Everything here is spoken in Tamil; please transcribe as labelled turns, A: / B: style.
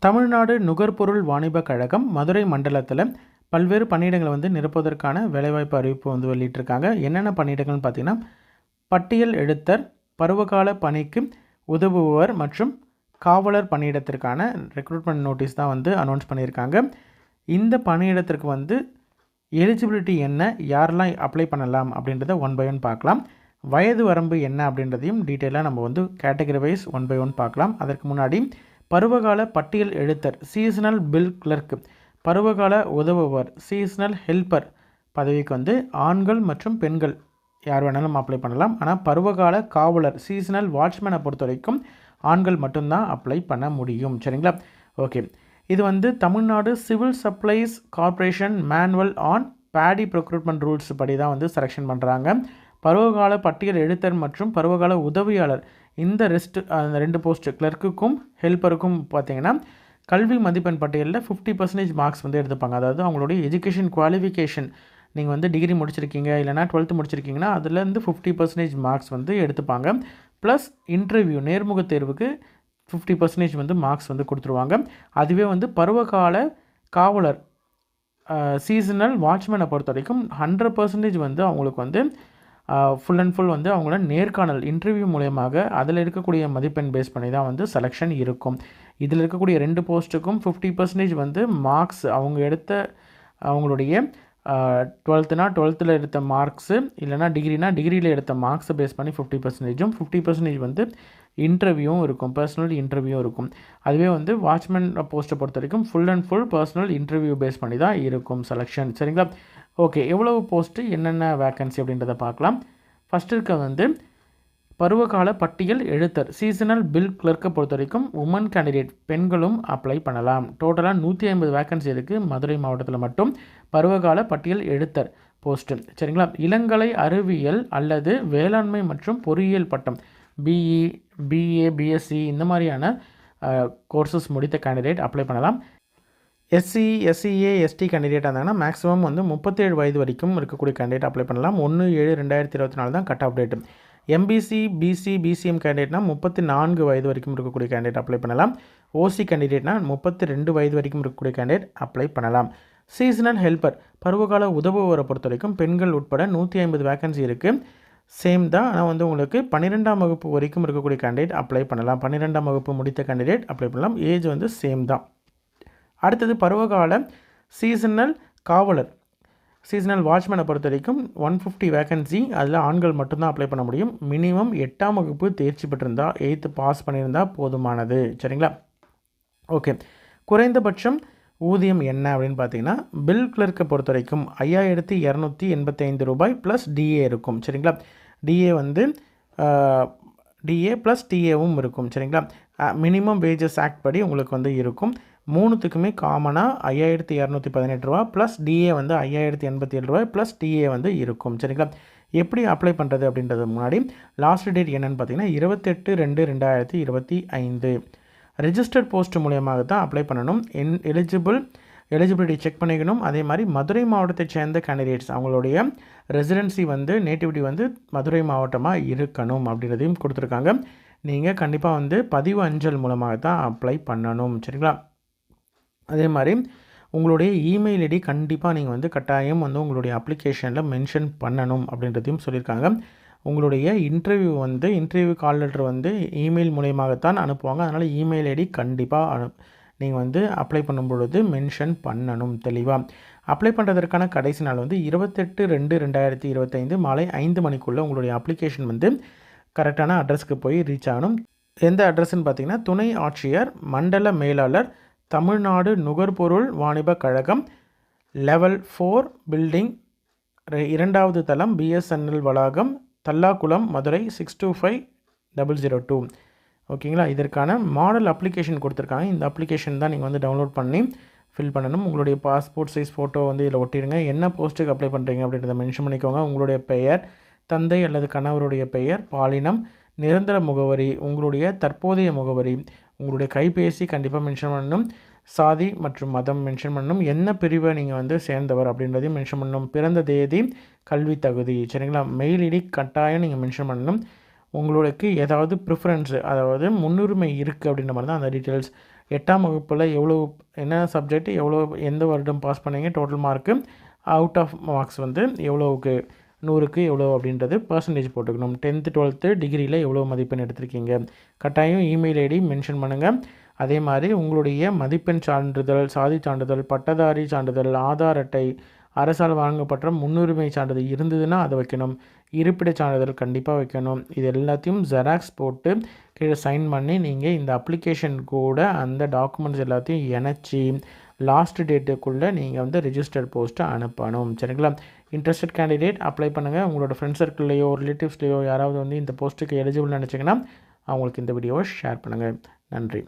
A: தமிழ்நாடு நுகர்பொருள் வாணிபக் கழகம் மதுரை மண்டலத்தில் பல்வேறு பணியிடங்களை நிரப்புவதற்கான வேலைவாய்ப்பு அறிவிப்பு வெளியிட்டிருக்காங்க. என்னென்ன பணியிடங்கள்னு பார்த்தீங்கன்னா, பட்டியல் எழுத்தர், பருவகால பணிக்கு உதவுபவர் மற்றும் காவலர் பணியிடத்திற்கான ரெக்ரூட்மெண்ட் நோட்டீஸ் தான் அனௌன்ஸ் பண்ணியிருக்காங்க. இந்த பணியிடத்திற்கு எலிஜிபிலிட்டி என்ன, யாரெல்லாம் அப்ளை பண்ணலாம் அப்படின்றத ஒன் பை ஒன் பார்க்கலாம். வயது வரம்பு என்ன அப்படின்றதையும் டீட்டெயிலாக நம்ம category wise one by one பார்க்கலாம். அதற்கு முன்னாடி பருவகால பட்டியல் எழுத்தர், சீசனல் பில் கிளர்க், பருவகால உதவுவர், சீசனல் ஹெல்ப்பர் பதவிக்கு ஆண்கள் மற்றும் பெண்கள் யார் வேணாலும் அப்ளை பண்ணலாம். ஆனால் பருவகால காவலர், சீசனல் வாட்ச்மேனை பொறுத்த வரைக்கும் ஆண்கள் மட்டும்தான் அப்ளை பண்ண முடியும். சரிங்களா? ஓகே. இது Tamil Nadu civil supplies corporation manual on Bedi procurement rules படி தான் செலெக்ஷன் பண்ணுறாங்க. பருவகால பட்டியல் எழுத்தர் மற்றும் பருவகால உதவியாளர் இந்த அந்த 2 போஸ்ட் கிளர்க்குக்கும் ஹெல்ப்பருக்கும் பார்த்திங்கன்னா கல்வி மதிப்பெண் பட்டியலில் 50% மார்க்ஸ் எடுத்துப்பாங்க. அதாவது அவங்களுடைய எஜுகேஷன் குவாலிஃபிகேஷன், நீங்கள் டிகிரி முடிச்சிருக்கீங்க இல்லைனா 12th முடிச்சிருக்கீங்கன்னா அதுலேருந்து 50% மார்க்ஸ் எடுத்துப்பாங்க. ப்ளஸ் இன்டர்வியூ நேர்முக தேர்வுக்கு 50% மார்க்ஸ் கொடுத்துருவாங்க. அதுவே பருவகால காவலர் சீசனல் வாட்ச்மேனை பொறுத்த வரைக்கும் 100% அவங்களுக்கு ஃபுல் அண்ட் ஃபுல் அவங்கள நேர்காணல் இன்டர்வியூ மூலயமாக அதில் இருக்கக்கூடிய மதிப்பெண் பேஸ் பண்ணி தான் செலெக்ஷன் இருக்கும். இதில் இருக்கக்கூடிய 2 போஸ்ட்டுக்கும் 50% மார்க்ஸ் அவங்க எடுத்த அவங்களுடைய 12th எடுத்த மார்க்ஸு இல்லைனா டிகிரியில் எடுத்த மார்க்ஸை பேஸ் பண்ணி 50%, 50% இன்டர்வியூவும் இருக்கும், பர்சனல் இன்டர்வியூவும் இருக்கும். அதுவே வாட்ச்மேன் போஸ்ட்டை பொறுத்த வரைக்கும் full and full personal interview base பண்ணி தான் இருக்கும் செலெக்ஷன். சரிங்களா? ஓகே. எவ்வளவு போஸ்ட்டு, என்னென்ன வேக்கன்சி அப்படின்றத பார்க்கலாம். ஃபஸ்ட்டு இருக்க பருவகால பட்டியல் எழுத்தர், சீசனல் பில் கிளர்க்கை பொறுத்த வரைக்கும் உமன் கேண்டிடேட், பெண்களும் அப்ளை பண்ணலாம். டோட்டலாக 150 வேக்கன்சி இருக்குது மதுரை மாவட்டத்தில் மட்டும் பருவகால பட்டியல் எழுத்தர் போஸ்ட்டு. சரிங்களா? இளங்கலை அறிவியல் அல்லது வேளாண்மை மற்றும் பொறியியல் பட்டம், பிஇ, பிஏ, பிஎஸ்சி இந்த மாதிரியான கோர்சஸ் முடித்த கேண்டிடேட் அப்ளை பண்ணலாம். எஸ்சி, எஸ்சிஏ, எஸ்டி கேண்டிடேட் இருந்தாங்கன்னா மேக்ஸிமம் 37 வயது வரைக்கும் இருக்கக்கூடிய கேண்டிடேட் அப்ளை பண்ணலாம். 1/7/2024 தான் கட் ஆஃப் டேட்டு. எம்பிசி, பிசி, பிசிஎம் கேண்டிடேட்னா 34 வயது வரைக்கும் இருக்கக்கூடிய கேண்டிடேட் அப்ளை பண்ணலாம். ஓசி கேண்டிடேட்னா 32 வயது வரைக்கும் இருக்கக்கூடிய கேண்டிடேட் அப்ளை பண்ணலாம். சீசனல் ஹெல்ப்பர், பருவகால உதவுவரை பொறுத்த வரைக்கும் பெண்கள் உட்பட 150 வேக்கன்சி இருக்குது. சேம் தான். ஆனால் உங்களுக்கு 12ஆம் வகுப்பு வரைக்கும் இருக்கக்கூடிய கேண்டிடேட் அப்ளை பண்ணலாம். 12ஆம் வகுப்பு முடித்த கேண்டிடேட் அப்ளை பண்ணலாம். ஏஜ் சேம் தான். அடுத்தது பருவகால சீசனல் காவலர், சீசனல் வாட்ச்மேனை பொறுத்த வரைக்கும் 150 வேக்கன்சி. அதில் ஆண்கள் மட்டும்தான் அப்ளை பண்ண முடியும். மினிமம் 8ஆம் வகுப்பு தேர்ச்சி பெற்றிருந்தால், 8th பாஸ் பண்ணியிருந்தால் போதுமானது. சரிங்களா? ஓகே. குறைந்தபட்சம் ஊதியம் என்ன அப்படின்னு பார்த்தீங்கன்னா, பில் கிளர்க்கை பொறுத்த வரைக்கும் 5285 ரூபாய் ப்ளஸ் டிஏ இருக்கும். சரிங்களா? டிஏ டிஏ ப்ளஸ் டிஏவும் இருக்கும். சரிங்களா? மினிமம் வேஜஸ் ஆக்ட் படி உங்களுக்கு இருக்கும். 3த்துக்குமே காமனாக 5218 ரூபா ப்ளஸ் டிஏ 5087 ரூபாய் ப்ளஸ் டிஏ இருக்கும். சரிங்களா? எப்படி அப்ளை பண்ணுறது அப்படின்றது முன்னாடி லாஸ்ட் டேட் என்னென்னு பார்த்தீங்கன்னா 28/2/2025. ரெஜிஸ்டர்ட் போஸ்ட் மூலியமாக தான் அப்ளை பண்ணணும். எலிஜிபிலிட்டி செக் பண்ணிக்கணும். அதே மாதிரி மதுரை மாவட்டத்தை சேர்ந்த கேண்டிடேட்ஸ் அவங்களுடைய ரெசிடென்சி நேட்டிவிட்டி மதுரை மாவட்டமாக இருக்கணும் அப்படின்றதையும் கொடுத்துருக்காங்க. நீங்கள் கண்டிப்பாக பதிவு அஞ்சல் மூலமாக தான் அப்ளை பண்ணணும். சரிங்களா? அதே மாதிரி உங்களுடைய இமெயில் ஐடி கண்டிப்பாக நீங்கள் கட்டாயம் உங்களுடைய அப்ளிகேஷனில் மென்ஷன் பண்ணணும் அப்படின்றதையும் சொல்லியிருக்காங்க. உங்களுடைய இன்டர்வியூ கால் லெட்டர் இமெயில் மூலயமாகத்தான் அனுப்புவாங்க. அதனால் இமெயில் ஐடி கண்டிப்பாக நீங்கள் அப்ளை பண்ணும் பொழுது மென்ஷன் பண்ணணும் தெளிவாக. அப்ளை பண்ணுறதற்கான கடைசி நாள் 28/2/2025 மாலை 5 மணிக்குள்ளே உங்களுடைய அப்ளிகேஷன் கரெக்டான அட்ரஸ்க்கு போய் ரீச் ஆகணும். எந்த அட்ரஸ்ன்னு பார்த்தீங்கன்னா, துணை ஆட்சியர், மண்டல மேலாளர், தமிழ்நாடு நுகர்பொருள் வாணிபக் கழகம், லெவல் 4 பில்டிங், 2வது தளம், பிஎஸ்என்எல் வளாகம், தல்லாக்குளம், மதுரை 625002. ஓகேங்களா? இதற்கான மாடல் அப்ளிகேஷன் கொடுத்துருக்காங்க. இந்த அப்ளிகேஷன் தான் நீங்கள் டவுன்லோட் பண்ணி ஃபில் பண்ணணும். உங்களுடைய பாஸ்போர்ட் சைஸ் ஃபோட்டோ இதில் ஒட்டிடுங்க. என்ன போஸ்ட்டுக்கு அப்ளை பண்ணுறீங்க அப்படின்றத மென்ஷன் பண்ணிக்கோங்க. உங்களுடைய பெயர், தந்தை அல்லது கணவருடைய பெயர், பாலினம், நிரந்தர முகவரி, உங்களுடைய தற்போதைய முகவரி, உங்களுடைய கைபேசி கண்டிப்பாக மென்ஷன் பண்ணணும். சாதி மற்றும் மதம் மென்ஷன் பண்ணணும். என்ன பிரிவை நீங்கள் சேர்ந்தவர் அப்படின்றதையும் மென்ஷன் பண்ணணும். பிறந்த தேதி, கல்வி தகுதி. சரிங்களா? மெயில் ஐடி கட்டாயம் நீங்கள் மென்ஷன் பண்ணணும். உங்களுக்கு ஏதாவது ப்ரிஃபரன்ஸு, அதாவது முன்னுரிமை இருக்குது அப்படின்ற மாதிரி தான் அந்த டீட்டெயில்ஸ் 8ஆம் வகுப்பில் எவ்வளோ என்ன சப்ஜெக்ட் எவ்வளோ எந்த வருடம் பாஸ் பண்ணீங்க, total mark, out of marks வந்து எவ்வளோவுக்கு 100க்கு எவ்வளோ அப்படின்றது பர்சன்டேஜ் போட்டுக்கணும். 10th 12th டிகிரியில் எவ்வளோ மதிப்பெண் எடுத்திருக்கீங்க, கட்டாயம் இமெயில் ஐடி மென்ஷன் பண்ணுங்கள். அதே மாதிரி உங்களுடைய மதிப்பெண் சான்றிதழ், சாதி சான்றிதழ், பட்டதாரி சான்றிதழ், ஆதார் அட்டை, அரசால் வழங்கப்பட்ட முன்னுரிமை சான்றிதழ் இருந்ததுன்னா அதை வைக்கணும். இருப்பிடச் சான்றிதழ் கண்டிப்பாக வைக்கணும். இது எல்லாத்தையும் ஜெராக்ஸ் போட்டு கீழே சைன் பண்ணி நீங்கள் இந்த அப்ளிகேஷன் கூட அந்த டாக்குமெண்ட்ஸ் எல்லாத்தையும் இணைச்சி லாஸ்ட் டேட்டுக்குள்ளே நீங்கள் வந்து ரிஜிஸ்டர்ட் போஸ்ட்டை அனுப்பணும். சரிங்களா? இன்ட்ரெஸ்டட் கேண்டிடேட் அப்ளை பண்ணுங்கள். உங்களோட ஃப்ரெண்ட்ஸ் சர்க்கிள்லையோ ரிலேட்டிவ்ஸ்லையோ யாராவது வந்து இந்த போஸ்ட்டுக்கு எலிஜிபிள் நினச்சிங்கன்னா அவங்களுக்கு இந்த வீடியோவை ஷேர் பண்ணுங்கள். நன்றி.